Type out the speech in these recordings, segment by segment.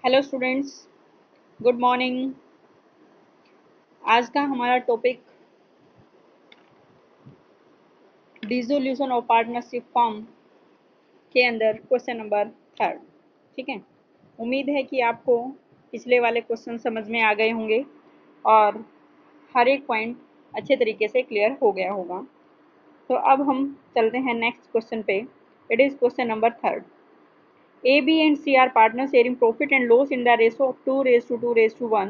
Hello students, good morning. आज का हमारा topic dissolution of partnership form के अंदर क्वेश्चन नंबर थर्ड। ठीक है, उम्मीद है कि आपको पिछले वाले क्वेश्चन समझ में आ गए होंगे और हर एक पॉइंट अच्छे तरीके से क्लियर हो गया होगा। तो अब हम चलते हैं नेक्स्ट क्वेश्चन पे। It is question number third. A, B and C are partners sharing profit and loss in the ratio of 2 raised to 2 raised to 1.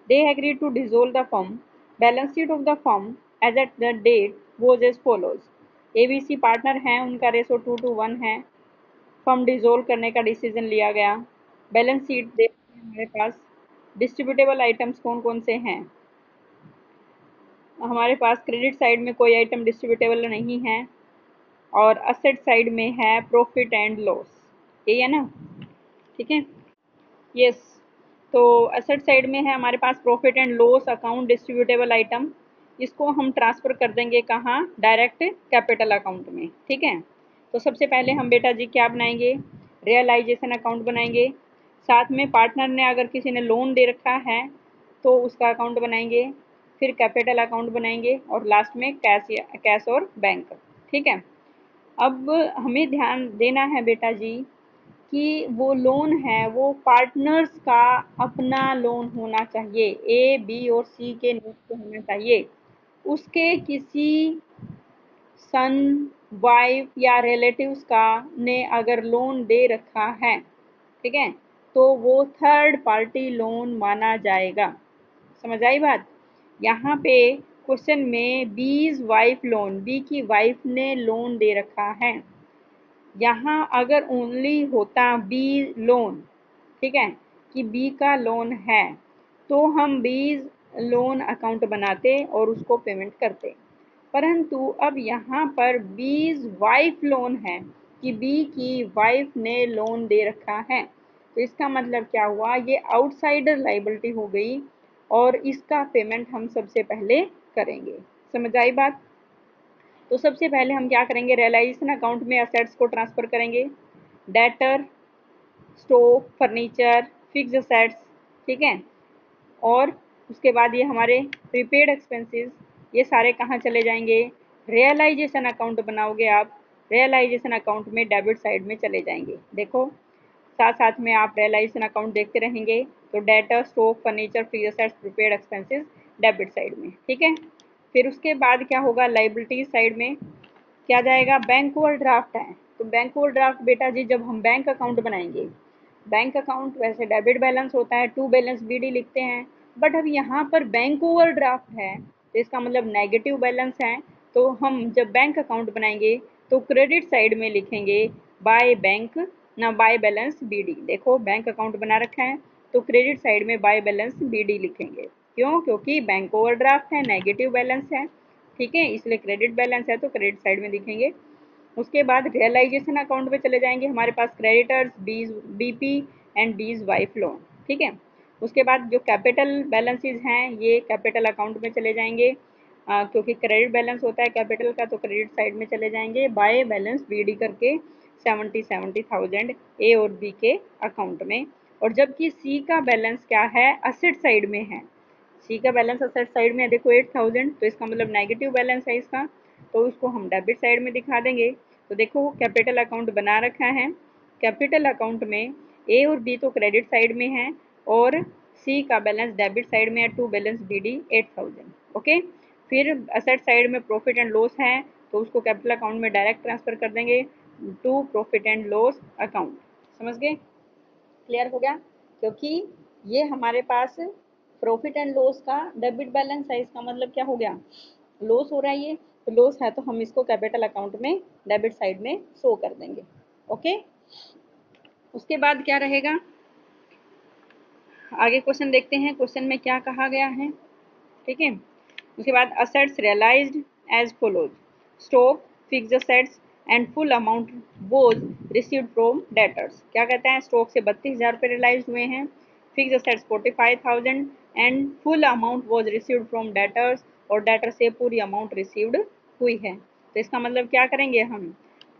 They agreed to dissolve the firm. Balance sheet of the firm as at the date was as follows. ABC partner हैं, उनका ratio 2:1 है। Firm dissolve करने का decision लिया गया। Balance sheet देखते हैं हमारे पास। डिस्ट्रीब्यूटेबल आइटम्स कौन कौन से हैं? हमारे पास क्रेडिट साइड में कोई आइटम डिस्ट्रीब्यूटेबल नहीं है और असेट साइड में है प्रॉफिट एंड लॉस। यही है ना? ठीक है, यस। तो एसेट साइड में है हमारे पास profit and loss account distributable item. इसको हम ट्रांसफ़र कर देंगे कहाँ? डायरेक्ट कैपिटल अकाउंट में। ठीक है, तो सबसे पहले हम बेटा जी क्या बनाएंगे? रियलाइजेशन अकाउंट बनाएंगे। साथ में पार्टनर ने अगर किसी ने लोन दे रखा है तो उसका अकाउंट बनाएंगे, फिर कैपिटल अकाउंट बनाएंगे और लास्ट में कैश और बैंक। ठीक है, अब हमें ध्यान देना है बेटा जी कि वो लोन है वो पार्टनर्स का अपना लोन होना चाहिए। ए, बी और सी के नेम पे होना चाहिए। उसके किसी सन, वाइफ या रिलेटिव्स का ने अगर लोन दे रखा है, ठीक है, तो वो थर्ड पार्टी लोन माना जाएगा। समझ आई बात? यहाँ पे क्वेश्चन में बीज वाइफ लोन, बी की वाइफ ने लोन दे रखा है। यहाँ अगर ओनली होता बी लोन, ठीक है, कि बी का लोन है, तो हम बीज लोन अकाउंट बनाते और उसको पेमेंट करते। परंतु अब यहाँ पर बीज वाइफ लोन है कि बी की वाइफ ने लोन दे रखा है, तो इसका मतलब क्या हुआ? ये आउटसाइडर लाइबिलिटी हो गई और इसका पेमेंट हम सबसे पहले करेंगे। समझ आई बात? तो सबसे पहले हम क्या करेंगे? रियलाइजेशन अकाउंट में असेट्स को ट्रांसफ़र करेंगे। Debtor, stock, furniture, fix assets, ठीक है, और उसके बाद ये हमारे प्रीपेड एक्सपेंसेस, ये सारे कहाँ चले जाएंगे? रियलाइजेशन अकाउंट बनाओगे आप, रियलाइजेशन अकाउंट में डेबिट साइड में चले जाएंगे। देखो, साथ साथ में आप रियलाइजेशन अकाउंट देखते रहेंगे। तो debtor, stock, furniture, fix assets, prepaid expenses debit side में। ठीक है, फिर उसके बाद क्या होगा? लाइबिलिटी साइड में क्या जाएगा? बैंक ओवरड्राफ्ट है, तो बैंक ओवरड्राफ्ट बेटा जी जब हम बैंक अकाउंट बनाएंगे, बैंक अकाउंट वैसे डेबिट बैलेंस होता है, टू बैलेंस बीडी लिखते हैं, बट अब यहाँ पर बैंक ओवरड्राफ्ट है तो इसका मतलब नेगेटिव बैलेंस है। तो हम जब बैंक अकाउंट बनाएंगे तो क्रेडिट साइड में लिखेंगे बाय बैंक, ना बाय बैलेंस बीडी। देखो, बैंक अकाउंट बना रखा है तो क्रेडिट साइड में बाय बैलेंस बीडी लिखेंगे। क्यों? क्योंकि बैंक ओवरड्राफ्ट है, नेगेटिव बैलेंस है, ठीक है, इसलिए क्रेडिट बैलेंस है तो क्रेडिट साइड में दिखेंगे। उसके बाद रियलाइजेशन अकाउंट में चले जाएंगे। हमारे पास क्रेडिटर्स, बीज, बीपी एंड बीज वाइफ लोन। ठीक है, उसके बाद जो कैपिटल बैलेंसेज हैं ये कैपिटल अकाउंट में चले जाएंगे। क्योंकि क्रेडिट बैलेंस होता है कैपिटल का तो क्रेडिट साइड में चले जाएंगे बाय बैलेंस बीडी करके 70,000 ए और बी के अकाउंट में। और जबकि सी का बैलेंस क्या है? असेट साइड में है। सी का बैलेंस असेट साइड में है, देखो 8,000, तो इसका मतलब नेगेटिव बैलेंस है इसका, तो उसको हम डेबिट साइड में दिखा देंगे। तो देखो, कैपिटल अकाउंट बना रखा है, कैपिटल अकाउंट में ए और बी तो क्रेडिट साइड में है और सी का बैलेंस डेबिट साइड में है, to balance B D 8,000। Okay, फिर असेट साइड में प्रॉफिट एंड लॉस है तो उसको कैपिटल अकाउंट में डायरेक्ट ट्रांसफर कर देंगे to profit and loss account. समझ गए? क्लियर हो गया? क्योंकि ये हमारे पास प्रॉफिट एंड लॉस का डेबिट बैलेंस है, इसका मतलब क्या हो गया? लॉस हो रहा है ये, तो लॉस है तो हम इसको कैपिटल अकाउंट में डेबिट साइड में शो कर देंगे। ओके, उसके बाद क्या रहेगा? आगे क्वेश्चन देखते हैं, क्वेश्चन में क्या कहा गया है। ठीक है, उसके बाद assets realised as follows. Stock, fixed assets and full amount was received from debtors. क्या कहते हैं? स्टॉक से 32,000 रुपये रियलाइज हुए हैं, fixed assets 45,000 and full amount was received from debtors, और डेटर से पूरी अमाउंट रिसीव्ड हुई है। तो इसका मतलब क्या करेंगे हम?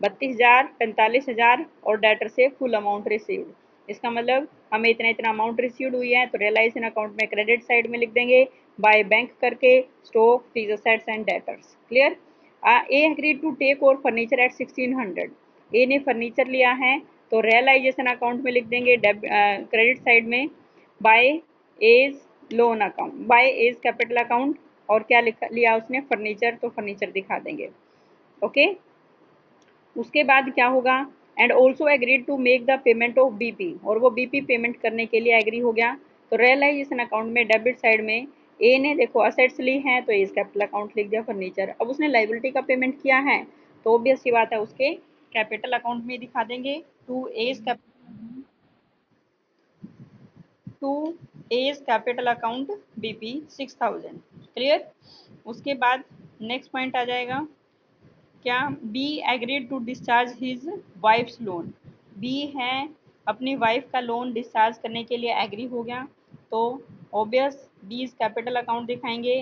32,000, 45,000 और डेटर से फुल अमाउंट रिसीव्ड, इसका मतलब हमें इतना इतना अमाउंट रिसीव्ड हुई है, तो रियलाइजेशन अकाउंट में क्रेडिट साइड में लिख देंगे बाय बैंक करके stock fixed assets and debtors. Clear. A agreed to take over furniture at 1600। A ने फर्नीचर लिया है, तो रियलाइजेशन अकाउंट में लिख देंगे क्रेडिट साइड में by A's loan account, by A's capital account. और क्या लिया उसने, फर्नीचर, तो फर्नीचर दिखा देंगे। ओके। उसके बाद क्या होगा, and also agreed to make the payment of BP, और वो बीपी पेमेंट करने के लिए एग्री हो गया। तो रियलाइजेशन अकाउंट में डेबिट साइड में ए ने देखो असेट्स ली हैं, तो एज कैपिटल अकाउंट लिख दिया फर्नीचर। अब उसने लाइबिलिटी का पेमेंट किया है, तो ऑब्वियस सी बात है उसके कैपिटल अकाउंट में दिखा देंगे to A's capital account BP 6000। Clear. उसके बाद नेक्स्ट पॉइंट आ जाएगा क्या, B agreed to discharge his wife's loan. B है अपनी वाइफ का लोन डिस्चार्ज करने के लिए एग्री हो गया, तो ऑब्वियस बीज कैपिटल अकाउंट दिखाएंगे।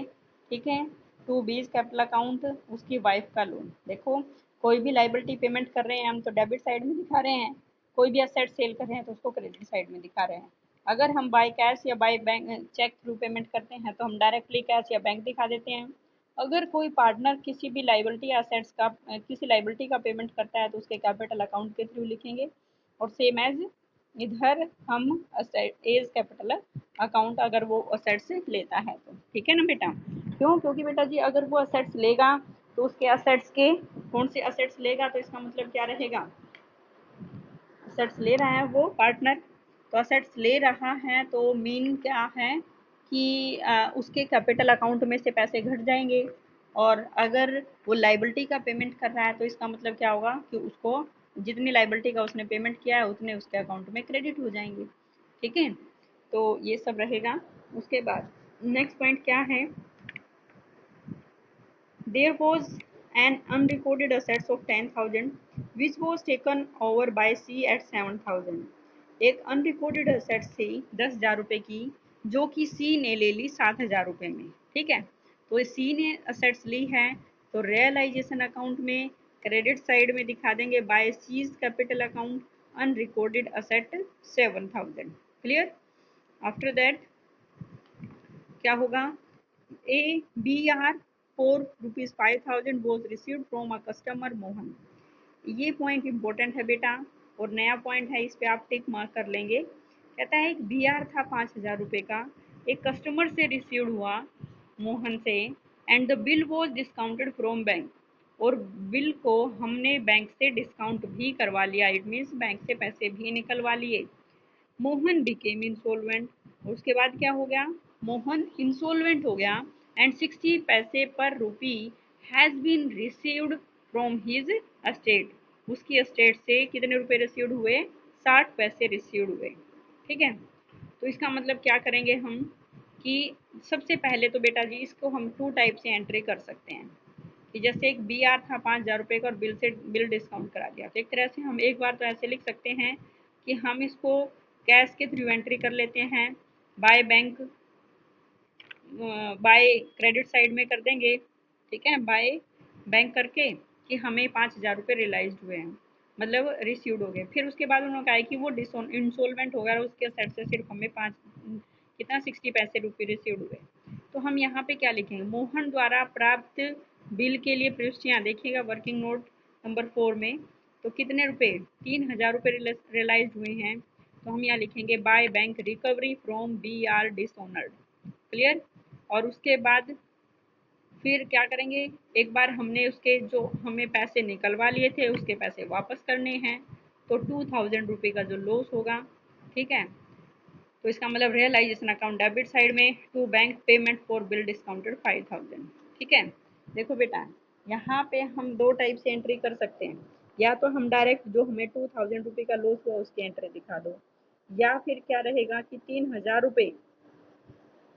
ठीक है, टू बीज कैपिटल अकाउंट उसकी वाइफ का लोन। देखो कोई भी लाइबिलिटी पेमेंट कर रहे हैं हम तो डेबिट साइड में दिखा रहे हैं, कोई भी असेट सेल कर रहे हैं तो उसको क्रेडिट साइड में दिखा रहे हैं। अगर हम बाय कैश या by bank cheque through payment करते हैं तो हम डायरेक्टली कैश या बैंक दिखा देते हैं। अगर कोई पार्टनर किसी भी लाइबिलिटी असेट्स का किसी लाइबिलिटी का पेमेंट करता है तो उसके कैपिटल अकाउंट के थ्रू लिखेंगे। और सेम एज इधर हम एज कैपिटल अकाउंट अगर वो असेट्स लेता है तो। ठीक है ना बेटा। क्यों, क्योंकि बेटा जी अगर वो असेट्स लेगा तो उसके असेट्स के कौन से असेट्स लेगा, तो इसका मतलब क्या रहेगा, असेट्स ले रहा है वो पार्टनर, तो असेट्स ले रहा है तो मीन क्या है कि उसके कैपिटल अकाउंट में से पैसे घट जाएंगे। और अगर वो लाइबिलिटी का पेमेंट कर रहा है तो इसका मतलब क्या होगा कि उसको जितनी लाइबिलिटी का उसने पेमेंट किया है उतने उसके अकाउंट में क्रेडिट हो जाएंगे। ठीक है, तो ये सब रहेगा। उसके बाद नेक्स्ट पॉइंट क्या है, there was an unrecorded assets of 10,000 which was taken over by C at 7,000। एक अनरिकॉर्डेड असेट्स थी 10,000 रुपए की जो कि सी ने ले ली 7,000 रुपए में। ठीक है, तो सी ने असेट्स ली है तो रियलाइजेशन अकाउंट में क्रेडिट साइड में दिखा देंगे by C's capital account unrecorded asset 7,000। Clear. After that क्या होगा, A B R for ₹5,000 was received from a customer Mohan. ये पॉइंट इंपॉर्टेंट है बेटा और नया पॉइंट है, इस पे आप टिक मार्क कर लेंगे। कहता है एक बी आर था 5,000 रुपये का, एक कस्टमर से रिसीव्ड हुआ मोहन से, and the bill was discounted from bank, और बिल को हमने बैंक से डिस्काउंट भी करवा लिया, इट मीन्स बैंक से पैसे भी निकलवा लिए। मोहन बिकेम इंसॉल्वेंट, उसके बाद क्या हो गया, मोहन इंसॉल्वेंट हो गया, एंड 60 पैसे पर rupee has been received from his estate. उसकी एस्टेट से कितने रुपए रिसीव्ड हुए, 60 पैसे रिसीव्ड हुए। ठीक है, तो इसका मतलब क्या करेंगे हम कि सबसे पहले तो बेटा जी इसको हम टू टाइप से एंट्री कर सकते हैं कि जैसे एक बी आर था 5,000 रुपये का और बिल डिस्काउंट करा दिया, तो एक तरह से हम एक बार तो ऐसे लिख सकते हैं कि हम इसको कैश के थ्रू एंट्री कर लेते हैं, by bank by credit side में कर देंगे। ठीक है, बाय बैंक करके कि हमें 5,000 रुपये रियलाइज हुए हैं, मतलब रिसीव्ड हो गए। फिर उसके बाद उन्होंने कहा कि वो इंसॉल्वेंट हो गया और उसके सेट से सिर्फ हमें पाँच कितना 60 पैसे रुपये रिसीव्ड हुए। तो हम यहाँ पे क्या लिखेंगे, मोहन द्वारा प्राप्त बिल के लिए प्रविष्टियाँ देखिएगा वर्किंग नोट नंबर 4 में, तो कितने रुपए, 3,000 रुपये रियलाइज हुए हैं, तो हम यहाँ लिखेंगे by bank recovery from B R dishonoured. Clear. और उसके बाद फिर क्या करेंगे, एक बार हमने उसके जो हमें पैसे निकलवा लिए थे उसके पैसे वापस करने हैं, तो 2,000 रुपये का जो लॉस होगा। ठीक है, तो इसका मतलब रियलाइजेशन अकाउंट डेबिट साइड में to bank payment for bill discounted 5,000। ठीक है, देखो बेटा यहाँ पे हम दो टाइप से एंट्री कर सकते हैं, या तो हम डायरेक्ट जो हमें 2,000 रुपये का लॉस हुआ उसकी एंट्री दिखा दो, या फिर क्या रहेगा कि 3,000 रुपये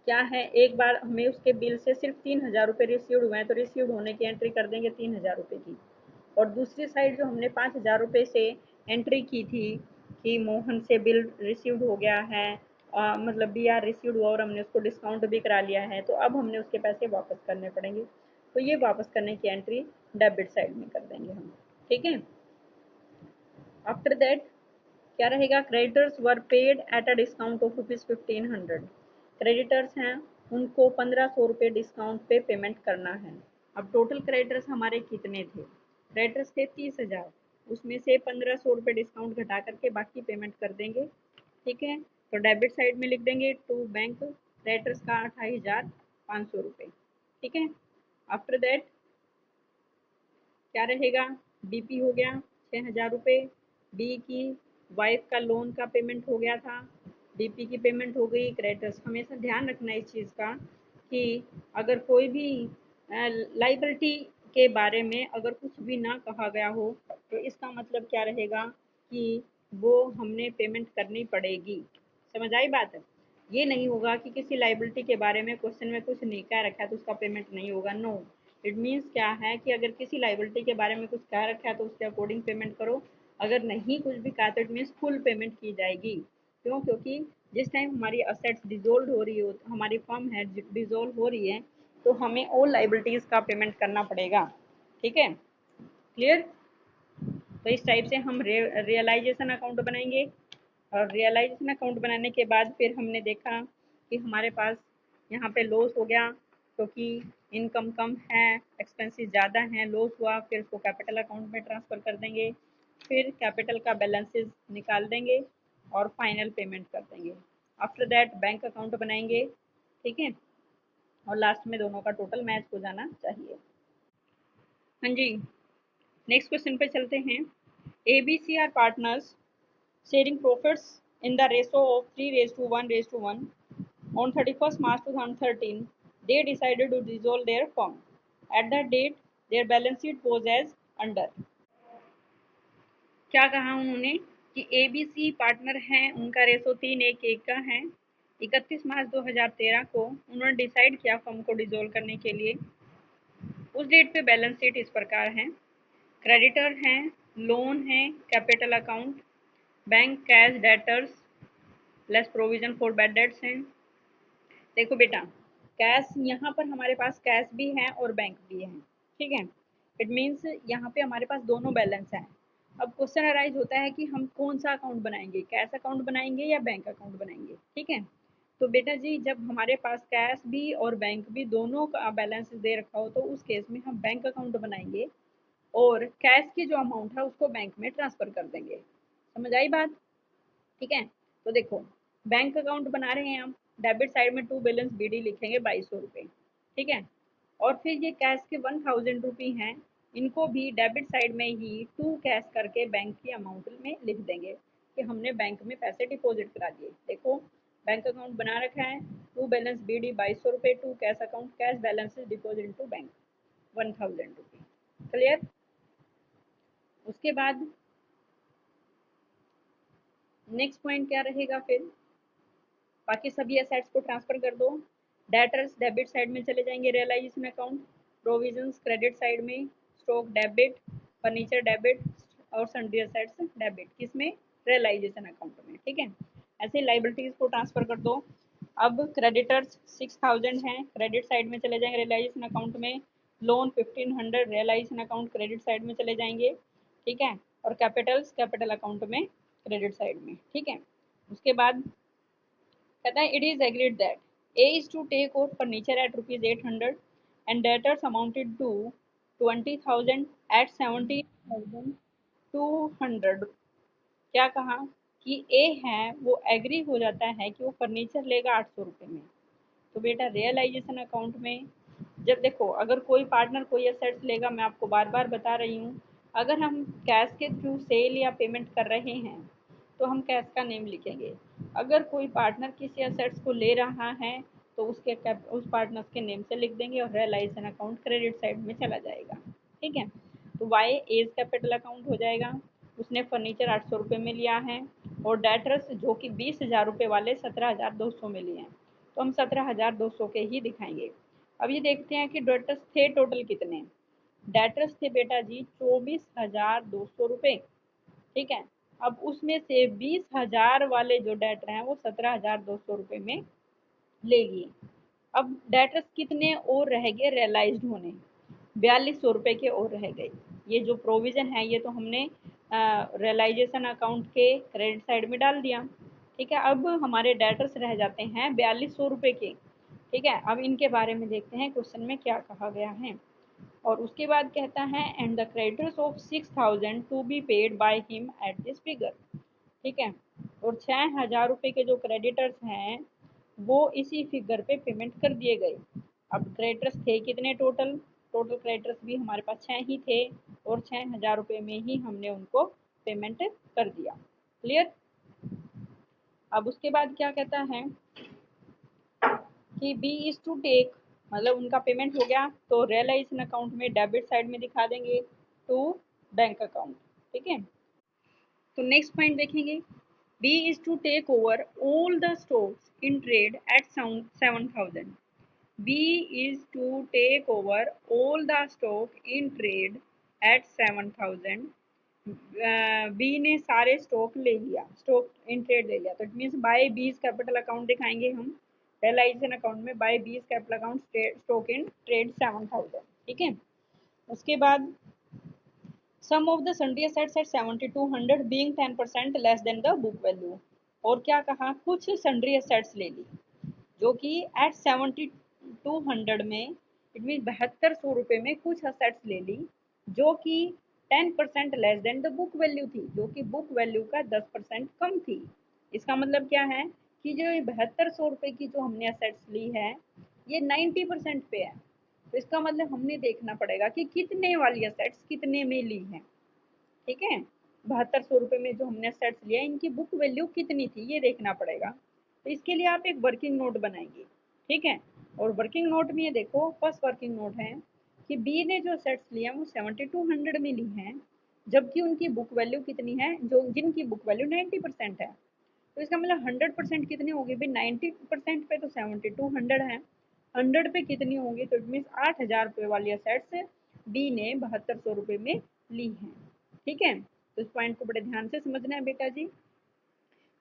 क्या है, एक बार हमें उसके बिल से सिर्फ 3,000 रुपये रिसीव्ड हुए हैं तो रिसीव्ड होने की एंट्री कर देंगे 3,000 रुपये की। और दूसरी साइड जो हमने 5,000 रुपये से एंट्री की थी कि मोहन से बिल रिसीव्ड हो गया है, मतलब बी आर रिसीव्ड हुआ और हमने उसको डिस्काउंट भी करा लिया है, तो अब हमने उसके पैसे वापस करने पड़ेंगे, तो ये वापस करने की एंट्री डेबिट साइड में कर देंगे हम। ठीक है, आफ्टर दैट क्या रहेगा, creditors were paid at a discount of ₹1500। Creditors हैं, उनको 1500 रुपये डिस्काउंट पे पेमेंट करना है। अब टोटल क्रेडिटर्स हमारे कितने थे, क्रेडिटर्स थे 30,000, उसमें से 1500 रुपये डिस्काउंट घटा करके बाकी पेमेंट कर देंगे। ठीक है, तो डेबिट साइड में लिख देंगे टू बैंक क्रेडिटर्स का 28,500 रुपये। ठीक है, आफ्टर दैट क्या रहेगा, डीपी हो गया 6,000 रुपये, डी की वाइफ का लोन का पेमेंट हो गया था, डीपी की पेमेंट हो गई, क्रेडिटर्स। हमेशा ध्यान रखना इस चीज़ का कि अगर कोई भी लाइबिलिटी के बारे में अगर कुछ भी ना कहा गया हो तो इसका मतलब क्या रहेगा कि वो हमने पेमेंट करनी पड़ेगी। समझ आई बात? ये नहीं होगा कि किसी लाइबिलिटी के बारे में क्वेश्चन में कुछ नहीं कह रखा है तो उसका पेमेंट नहीं होगा। नो, इट मीन्स क्या है कि अगर किसी लाइबिलिटी के बारे में कुछ कह रखा है तो उसके अकॉर्डिंग पेमेंट करो, अगर नहीं कुछ भी कहा तो इट मीन्स फुल पेमेंट की जाएगी। क्यों? क्योंकि जिस टाइम हमारी असेट्स डिजोल्व हो रही हो, हमारी फर्म है डिजोल्व हो रही है, तो हमें ऑल लाइबिलिटीज़ का पेमेंट करना पड़ेगा। ठीक है, क्लियर? तो इस टाइप से हम रियलाइजेशन अकाउंट बनाएंगे, और रियलाइजेशन अकाउंट बनाने के बाद फिर हमने देखा कि हमारे पास यहाँ पे लॉस हो गया क्योंकि इनकम कम है, एक्सपेंसेस ज़्यादा हैं, लॉस हुआ, फिर उसको कैपिटल अकाउंट में ट्रांसफ़र कर देंगे, फिर कैपिटल का बैलेंसेस निकाल देंगे और फाइनल पेमेंट कर देंगे। आफ्टर दैट बैंक अकाउंट बनाएंगे। ठीक है, और लास्ट में दोनों का टोटल मैच हो जाना चाहिए। हाँ जी, नेक्स्ट क्वेश्चन पे चलते हैं। A B C are partners sharing profits in the ratio of 3:1:1. On 31st March 2013, they decided to dissolve their firm. At that date, their balance sheet was as under. क्या कहा उन्होंने कि ए B C partner हैं, उनका ratio 3:1 का है। 31 मार्च 2013 को उन्होंने डिसाइड किया फर्म को डिसॉल्व करने के लिए। उस डेट पे बैलेंस शीट इस प्रकार है। क्रेडिटर हैं, लोन है, capital account, bank cash debtors less provision for bad debts हैं। देखो बेटा, कैश यहाँ पर हमारे पास कैश भी है और बैंक भी है। ठीक है, इट मीन्स यहाँ पे हमारे पास दोनों बैलेंस हैं। अब क्वेश्चन अराइज होता है कि हम कौन सा अकाउंट बनाएंगे, कैश अकाउंट बनाएंगे या बैंक अकाउंट बनाएंगे। ठीक है, तो बेटा जी जब हमारे पास कैश भी और बैंक भी दोनों का बैलेंस दे रखा हो तो उस केस में हम बैंक अकाउंट बनाएंगे और कैश की जो अमाउंट है उसको बैंक में ट्रांसफर कर देंगे। समझ आई बात? ठीक है, तो देखो बैंक अकाउंट बना रहे हैं हम, डेबिट साइड में टू बैलेंस बी डी लिखेंगे 2200 रुपये। ठीक है, और फिर ये कैश के 1000 रुपी हैं, इनको भी डेबिट साइड में ही टू कैश करके बैंक की अमाउंट में लिख देंगे कि हमने बैंक में पैसे डिपॉजिट करा दिए। देखो बैंक अकाउंट बना रखा है, टू बैलेंस बी डी 2200 रुपये, to cash account, cash balance deposit to bank 1000 rupee. Clear? उसके बाद नेक्स्ट पॉइंट क्या रहेगा, फिर बाकी सभी एसेट्स को ट्रांसफर कर दो। डेटर्स डेबिट साइड में चले जाएंगे realisation account, provisions credit side में, स्टॉक डेबिट, फर्नीचर डेबिट और सन्ड्री एसेट्स डेबिट किसमें, रियलाइजेशन अकाउंट में। ठीक है, ऐसे लाइबिलिटीज को ट्रांसफर कर दो। अब क्रेडिटर्स 6000 हैं, क्रेडिट साइड में चले जाएंगे रियलाइजेशन अकाउंट में, loan 1500 realisation account credit side में चले जाएंगे। ठीक है, और कैपिटल अकाउंट में क्रेडिट साइड में। ठीक है, उसके बाद कहता है it is agreed that A is to take out furniture at ₹800 and debtors amounted to 20,000 at 70,200। क्या कहा कि ए है वो एग्री हो जाता है कि वो फर्नीचर लेगा 800 रुपये में। तो बेटा रियलाइजेशन अकाउंट में जब देखो अगर कोई पार्टनर कोई असेट्स लेगा, मैं आपको बार बार बता रही हूँ, अगर हम कैश के थ्रू सेल या पेमेंट कर रहे हैं तो हम कैश का नेम लिखेंगे। अगर कोई पार्टनर किसी असेट्स को ले रहा है तो उस पार्टनर के नेम से लिख देंगे और रियलाइजेशन अकाउंट क्रेडिट साइड में चला जाएगा। ठीक है, तो वाई एज कैपिटल अकाउंट हो जाएगा, उसने फर्नीचर 800 रुपये में लिया है और डेटर्स जो कि 20,000 रुपये वाले 17,200 में लिए हैं, तो हम 17,200 के ही दिखाएंगे। अब ये देखते हैं कि डेटर्स थे टोटल कितने। डेटर्स थे बेटा जी 24,200 रुपये। ठीक है, अब उसमें से 20,000 वाले जो डेटर हैं वो 17,200 रुपये में ले लिए। अब डेटर्स कितने और रह गए रियलाइज्ड होने, ₹4200 के और रह गए। ये जो प्रोविज़न है ये तो हमने रियलाइजेशन अकाउंट के क्रेडिट साइड में डाल दिया। ठीक है, अब हमारे डेटर्स रह जाते हैं ₹4200 के। ठीक है, अब इनके बारे में देखते हैं क्वेश्चन में क्या कहा गया है। और उसके बाद कहता है and the creditors of 6000 to be paid by him at this figure. ठीक है, और 6000 रुपये के जो क्रेडिटर्स हैं वो इसी फिगर पे पेमेंट कर दिए गए। अब क्रेडिटर्स थे कितने टोटल? टोटल क्रेडिटर्स भी हमारे पास 6 ही थे और 6000 रुपये में ही हमने उनको पेमेंट कर दिया। क्लियर? अब उसके बाद क्या कहता है कि बी इज टू टेक, मतलब उनका पेमेंट हो गया तो रियलाइजेशन अकाउंट में डेबिट साइड में दिखा देंगे टू बैंक अकाउंट। ठीक है, तो नेक्स्ट पॉइंट देखेंगे, B is to take over all the stocks in trade at 7000। B is to take over all the stock in trade at 7000। B ने सारे स्टॉक ले लिया, स्टॉक इन ट्रेड ले लिया, तो it means by B's capital account दिखाएंगे हम realisation account में, by B's capital account stock in trade 7000। ठीक है, उसके बाद sum of the sundry assets at 7200 being 10% less than the book value. और क्या कहा, कुछ सन्ड्री असेट्स ले ली जो कि एट 7200 में, इट मीन 7200 में कुछ असेट्स ले ली जो कि 10% less than the book value थी, जो कि बुक वैल्यू का 10% कम थी। इसका मतलब क्या है कि जो 7200 की जो हमने असेट्स ली है ये 90% पे है। तो इसका मतलब हमने देखना पड़ेगा कि कितने वाली असेट्स कितने में ली है। ठीक है, 7200 में जो हमने सेट्स लिया इनकी बुक वैल्यू कितनी थी ये देखना पड़ेगा। तो इसके लिए आप एक वर्किंग नोट बनाएंगे। ठीक है, और वर्किंग नोट में ये देखो, फर्स्ट वर्किंग नोट है कि बी ने जो सेट्स लिया वो 7200 में ली हैं, जबकि उनकी बुक वैल्यू कितनी है, जो जिनकी बुक वैल्यू 90% है। तो इसका मतलब 100% कितने होंगे भाई, 90% पे तो 7200 है, 100 पे कितनी होंगी, तो इट मीन 8000 रुपये वाली असेट्स बी ने 7200 में ली हैं। ठीक है, तो इस पॉइंट को बड़े ध्यान से समझना है बेटा जी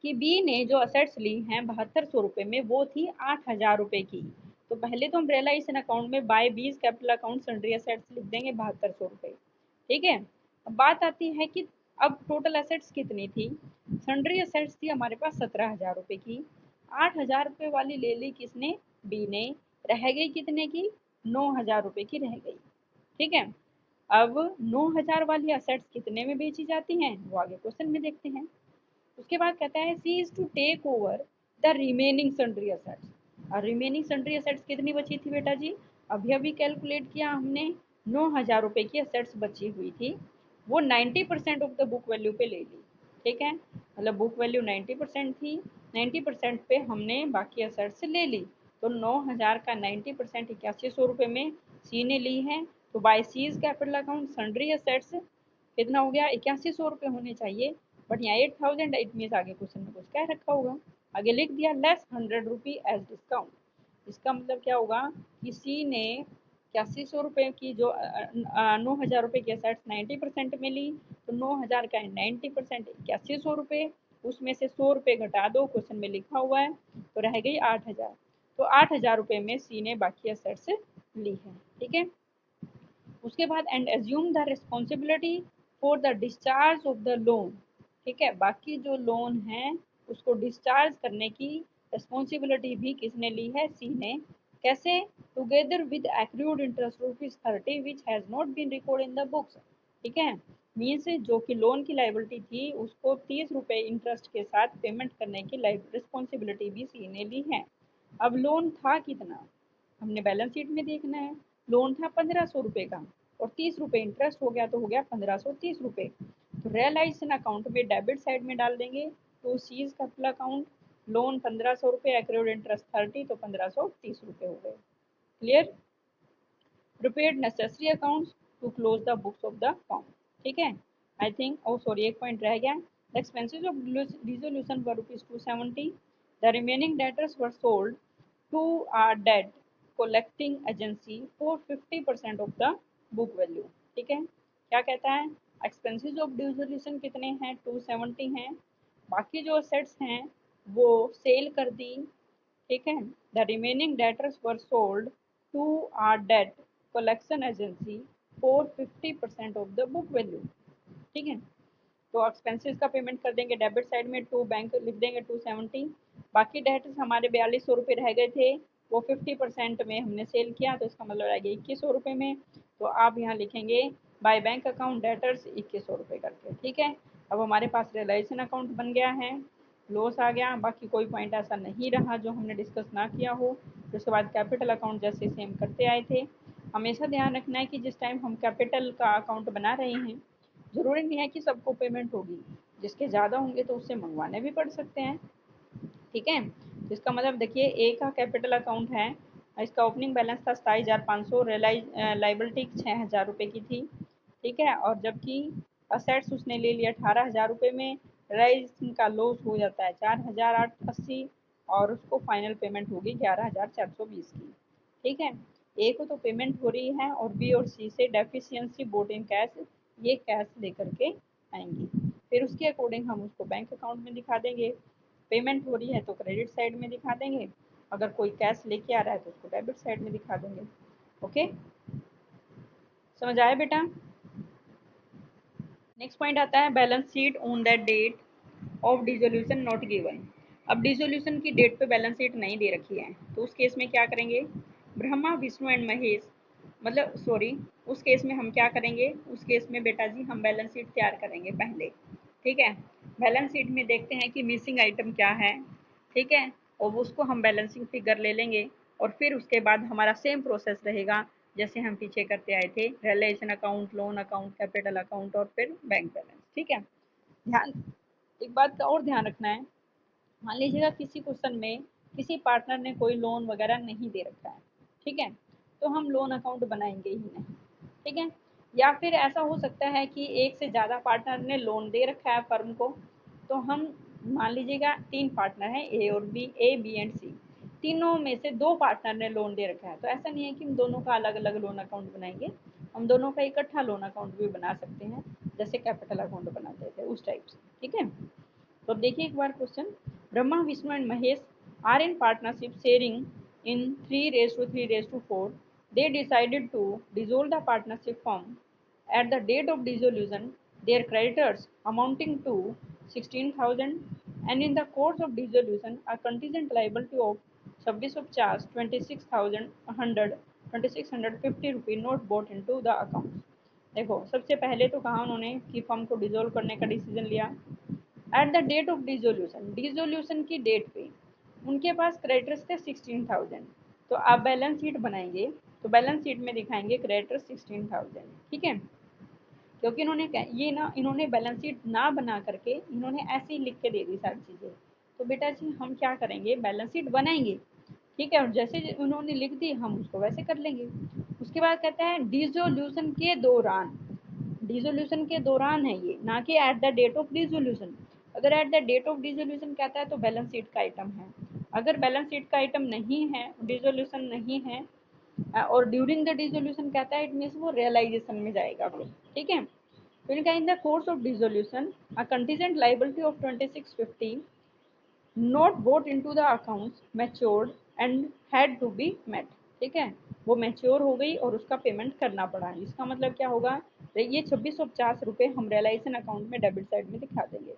कि बी ने जो असेट्स ली हैं 7200 में वो थी 8000 रुपये की। तो पहले तो हम रियलाइजेशन अकाउंट में by B's capital account sundry assets लिख देंगे 7200 रुपये। ठीक है, अब बात आती है कि अब टोटल असेट्स कितनी थी। सन्ड्री असेट्स थी हमारे पास 17000 रुपये की, 8000 रुपये वाली ले ली किसने, बी ने, रह गई कितने की, 9000 रुपये की रह गई। ठीक है, अब 9000 वाली असेट्स कितने में बेची जाती हैं वो आगे क्वेश्चन में देखते हैं। उसके बाद कहता है C is to take over the remaining sundry assets. और रिमेनिंग सन्ड्री असेट्स कितनी बची थी बेटा जी, अभी अभी कैलकुलेट किया हमने, 9000 रुपये की असेट्स बची हुई थी, वो 90% ऑफ द बुक वैल्यू पे ले ली। ठीक है, मतलब बुक वैल्यू 90% थी, 90% पे हमने बाकी असेट्स ले ली। तो 9000 का 90% 8100 रुपये में सी ने ली है। तो by C's capital account sundry assets कितना हो गया, 8100 रुपये होने चाहिए, बट यहाँ 8000, इट मीन आगे क्वेश्चन में कुछ क्या रखा होगा, आगे लिख दिया लेस 100 रुपी एज डिस्काउंट। इसका मतलब क्या होगा कि सी ने 8100 रुपये की जो 9000 रुपये की असेट्स 90% में ली, तो 9000 का 90% 8100 रुपये, उसमें से 100 रुपये घटा दो, क्वेश्चन में लिखा हुआ है, तो रह गई 8000। तो 8000 रुपये में सी ने बाकी असेट्स ली है। ठीक है, उसके बाद and assume the responsibility for the discharge of the loan. ठीक है, बाकी जो लोन है उसको डिस्चार्ज करने की रिस्पॉन्सिबिलिटी भी किसने ली है, सी ने। कैसे, together with accrued interest ₹30 which has not been record in the books. ठीक है, मीन्स जो कि लोन की लाइबिलिटी थी उसको 30 रुपये इंटरेस्ट के साथ पेमेंट करने की रिस्पॉन्सिबिलिटी भी सी ने ली है। अब लोन था कितना, हमने बैलेंस शीट में देखना है। लोन था 1500 रुपये का और 30 रुपये इंटरेस्ट हो गया, तो हो गया 1530 रुपये। तो रियलाइजेशन अकाउंट में डेबिट साइड में डाल देंगे, तो सीज कैपिटल अकाउंट, लोन 1500 रुपये, एक्रूड इंटरेस्ट 30, तो 1530 रुपये हो गए। Clear? Prepared necessary accounts to close the books of the firm. ठीक है, आई थिंक, ओ सॉरी एक पॉइंट रह गया, the expenses of resolution were ₹270। The remaining debtors were sold to a debt collecting agency for 50% of the book value. ठीक है, क्या कहता है, एक्सपेंसेस ऑफ डिसोल्यूशन कितने हैं, 270 हैं, बाकी जो असेट्स हैं वो सेल कर दी। ठीक है, the remaining debtors were sold to a debt collection agency for 50% of the book value. ठीक है, तो एक्सपेंसेस का पेमेंट कर देंगे डेबिट साइड में, टू बैंक लिख देंगे 270। बाकी डेट्स हमारे 4200 रुपये रह गए थे, वो 50% में हमने सेल किया, तो इसका मतलब रह गया 2100 रुपये में। तो आप यहाँ लिखेंगे बाय बैंक अकाउंट डेटर्स 2100 रुपये करके। ठीक है, अब हमारे पास रियलाइजेशन अकाउंट बन गया है, लॉस आ गया, बाकी कोई पॉइंट ऐसा नहीं रहा जो हमने डिस्कस ना किया हो। फिर उसके बाद कैपिटल अकाउंट जैसे सेम करते आए थे। हमेशा ध्यान रखना है कि जिस टाइम हम कैपिटल का अकाउंट बना रहे हैं, ज़रूरी नहीं है कि सबको पेमेंट होगी, जिसके ज़्यादा होंगे तो उससे मंगवाने भी पड़ सकते हैं। ठीक है, तो इसका मतलब देखिए ए का कैपिटल अकाउंट है, इसका ओपनिंग बैलेंस था 27,500, रियलाइज लाइबिलिटी 6,000 रुपये की थी। ठीक है, और जबकि असेट्स उसने ले लिया 18,000 रुपये में, रियलाइज का लॉस हो जाता है 4,880, और उसको फाइनल पेमेंट होगी 11,420 की। ठीक है, ए को तो पेमेंट हो रही है, और बी और सी से डेफिशिएंसी बोट इन कैश, ये कैश लेकर के आएंगी। फिर उसके अकॉर्डिंग हम उसको बैंक अकाउंट में दिखा देंगे। पेमेंट हो रही है तो क्रेडिट साइड में दिखा देंगे, अगर कोई कैश लेके आ रहा है तो उसको डेबिट साइड में दिखा देंगे। ओके, समझ आया बेटा? नेक्स्ट पॉइंट आता है balance sheet on that date of dissolution not given. अब डिसोल्यूशन की डेट पे बैलेंस शीट नहीं दे रखी है, तो उस केस में क्या करेंगे? ब्रह्मा विष्णु एंड महेश, मतलब सॉरी, उस केस में हम क्या करेंगे? उस केस में बेटा जी हम बैलेंस शीट तैयार करेंगे पहले। ठीक है, बैलेंस शीट में देखते हैं कि मिसिंग आइटम क्या है। ठीक है, और उसको हम बैलेंसिंग फिगर ले लेंगे, और फिर उसके बाद हमारा सेम प्रोसेस रहेगा जैसे हम पीछे करते आए थे, realisation account, loan account, capital account, और फिर बैंक बैलेंस। ठीक है, ध्यान, एक बात का और ध्यान रखना है, मान लीजिएगा किसी क्वेश्चन में किसी पार्टनर ने कोई लोन वगैरह नहीं दे रखा है, ठीक है, तो हम लोन अकाउंट बनाएंगे ही नहीं। ठीक है, या फिर ऐसा हो सकता है कि एक से ज़्यादा पार्टनर ने लोन दे रखा है फर्म को, तो हम, मान लीजिएगा 3 पार्टनर हैं, ए और बी, ए बी एंड सी, तीनों में से 2 पार्टनर ने लोन दे रखा है, तो ऐसा नहीं है कि हम दोनों का अलग अलग लोन अकाउंट बनाएंगे, हम दोनों का इकट्ठा लोन अकाउंट भी बना सकते हैं, जैसे कैपिटल अकाउंट बनाते थे उस टाइप से। ठीक है, तो देखिए एक बार question, Brahma Vishnu and Mahesh are in partnership sharing in 3:3:4, they decided to dissolve the partnership firm. At the date of dissolution, their creditors amounting to 16,000, and in the course of dissolution, a contingent liability of service of charge 26,100 रुपये note boat into the account. देखो सबसे पहले तो कहा उन्होंने कि firm को dissolve करने का डिसीजन लिया। At the date of dissolution, dissolution की डेट पे उनके पास क्रेडिटर्स थे 16,000, तो आप बैलेंस शीट बनाएंगे तो बैलेंस शीट में दिखाएंगे क्रेडिटर्स 16,000। ठीक है, क्योंकि इन्होंने ये ना, इन्होंने बैलेंस शीट ना बना करके इन्होंने ऐसे ही लिख के दे दी सारी चीज़ें, तो बेटा जी हम क्या करेंगे? बैलेंस शीट बनाएंगे। ठीक है, और जैसे उन्होंने लिख दी हम उसको वैसे कर लेंगे। उसके बाद कहता है डिसोल्यूशन के दौरान, डिसोल्यूशन के दौरान है ये, ना कि at the date of dissolution. अगर at the date of dissolution कहता है तो बैलेंस शीट का आइटम है, अगर बैलेंस शीट का आइटम नहीं है, डिसोल्यूशन नहीं है, और ड्यूरिंग द डिसोल्यूशन कहता है, इट मीन्स वो रियलाइजेशन में जाएगा फिर। ठीक है, फिर इनका in the course of dissolution a contingent liability of 2650 not brought into the accounts matured and had to be met. ठीक है, वो मैच्योर हो गई और उसका पेमेंट करना पड़ा। इसका मतलब क्या होगा? ये 2650 रुपये हम रियलाइजेशन अकाउंट में डेबिट साइड में दिखा देंगे।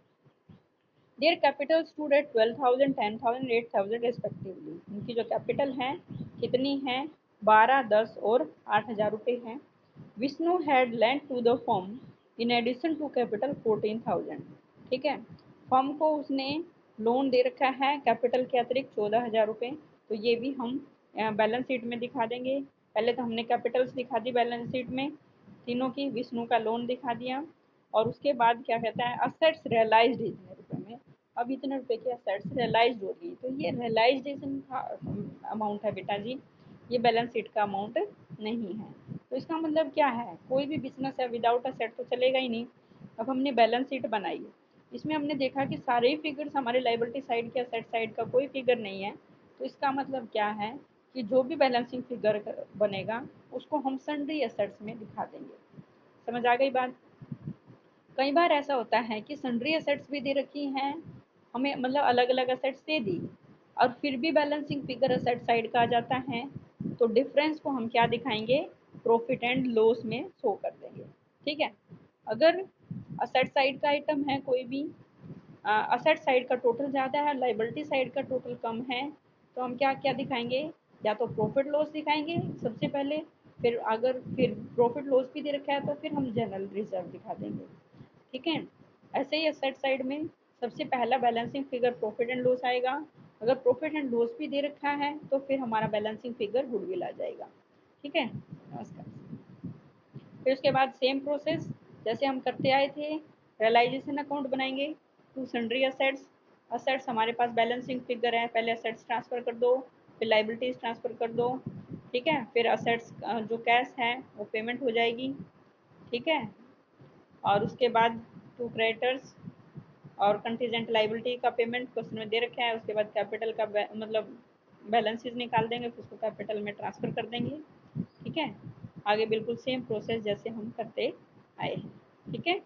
Their capital stood at 12,000, 10,000, 8,000 respectively. उनकी जो कैपिटल है कितनी है? 12, 10 और 8,000 रुपये हैं। Vishnu had lent to the firm in addition to capital 14,000। ठीक है, फर्म को उसने लोन दे रखा है कैपिटल के अतिरिक्त 14,000 रुपये, तो ये भी हम बैलेंस शीट में दिखा देंगे। पहले तो हमने कैपिटल्स दिखा दी बैलेंस शीट में तीनों की, विष्णु का लोन दिखा दिया, और उसके बाद क्या कहता है? असेट्स रियलाइज्ड इतने रुपए में, अब इतने रुपए की असेट्स रियलाइज्ड होगी, तो ये रियलाइजेशन का अमाउंट है बेटा जी, ये बैलेंस शीट का अमाउंट नहीं है। तो इसका मतलब क्या है? कोई भी बिजनेस है विदाउट असेट तो चलेगा ही नहीं। अब हमने बैलेंस शीट बनाई, इसमें हमने देखा कि सारे ही फिगर्स हमारे लाइबिलिटी साइड के असेट साइड का कोई फिगर नहीं है, तो इसका मतलब क्या है कि जो भी बैलेंसिंग फिगर बनेगा उसको हम सन्ड्री असेट्स में दिखा देंगे। समझ आ गई बात? कई बार ऐसा होता है कि सन्ड्री असेट्स भी दे रखी हैं हमें, मतलब अलग अलग असेट्स दे दी, और फिर भी बैलेंसिंग फिगर असेट साइड का आ जाता है, तो डिफरेंस को हम क्या दिखाएंगे? प्रॉफिट एंड लॉस में शो कर देंगे। ठीक है, अगर असेट साइड का आइटम है कोई भी, असेट साइड का टोटल ज़्यादा है, लाइबिलिटी साइड का टोटल कम है, तो हम क्या क्या दिखाएंगे, या तो प्रॉफिट लॉस दिखाएंगे सबसे पहले, फिर अगर फिर प्रॉफिट लॉस भी दे रखा है तो फिर हम जनरल रिजर्व दिखा देंगे। ठीक है, ऐसे ही असेट साइड में सबसे पहला balancing figure profit and loss आएगा, अगर प्रॉफिट एंड लॉस भी दे रखा है तो फिर हमारा बैलेंसिंग फिगर गुडविल आ जाएगा। ठीक है, नमस्कार। फिर उसके बाद सेम प्रोसेस जैसे हम करते आए थे, रियलाइजेशन अकाउंट बनाएंगे टू सन्ड्री असेट्स। असेट्स हमारे पास बैलेंसिंग फिगर है, पहले असेट्स ट्रांसफ़र कर दो, फिर लाइबिलिटीज़ ट्रांसफ़र कर दो। ठीक है, फिर असेट्स जो कैश है वो पेमेंट हो जाएगी। ठीक है, और उसके बाद टू क्रेडिटर्स और कंटीजेंट लाइबिलिटी का पेमेंट क्वेश्चन में दे रखा है, उसके बाद कैपिटल का मतलब बैलेंसेस निकाल देंगे, फिर उसको कैपिटल में ट्रांसफ़र कर देंगे। ठीक है, आगे बिल्कुल सेम प्रोसेस जैसे हम करते आए हैं। ठीक है।